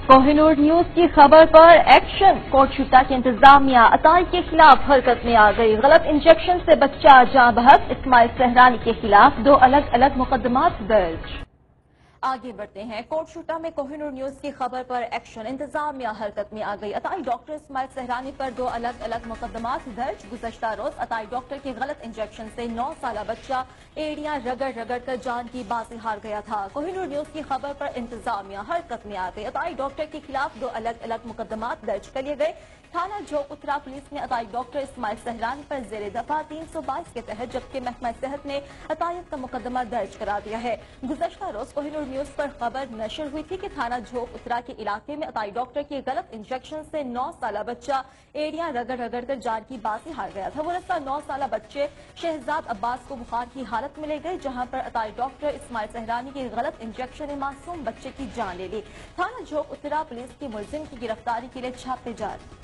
کوہنور news کی خبر پر action, کوٹشوٹا کی انتظامیہ عطائی کے خلاف حرکت میں آ گئی۔ غلط انجیکشن سے بچہ جاں بحق، اسماعیل سہرانی کے خلاف 2 الگ الگ مقدمات درج۔ آگے بڑھتے ہیں۔ کوٹشوٹا میں کوہنور نیوز کی خبر پر ایکشن، انتظامیہ حرکت میں آ گئی۔ عطائی ڈاکٹر اسماعیل سہرانی پر 2 الگ الگ مقدمات درج۔ گزشتہ روز عطائی ڈاکٹر کے غلط انجیکشن سے 9 سالہ بچہ ایڑیاں رگڑ رگڑ کر جان کی بازی ہار گیا تھا۔ کوہنور نیوز کی خبر پر انتظامیہ حرکت میں آ گئی۔ عطائی ڈاکٹر کے خلاف 2 الگ الگ مقدمات درج کر لیے گئے۔ تھانہ جھوک اترا پولیس نے عطائی ڈاکٹر اسماعیل سہرانی پر زیر دفعہ 322 کے تحت، جبکہ محکمہ صحت نے عطائیت کا مقدمہ درج کرا دیا ہے۔ گزشتہ روز کوہنور نیوز پر خبر نشر ہوئی تھی کہ تھانہ جھوک اترا کے علاقے میں عطائی ڈاکٹر کے غلط انجیکشن سے 9 سالہ بچہ ایڑیاں رگڑ رگڑ کر جان کی بازی ہار گیا تھا۔ گزشتہ 9 سالہ بچے شہزاد عباس کو بخار کی حالت میں لے گئے، جہاں پر عطائی ڈاکٹر اسماعیل سہرانی کے غلط انجیکشن نے معصوم بچے کی جان لے لی۔ تھانہ جھوک اترا پولیس کی ملزم کی گرفتاری کے لیے چھاپے جاری۔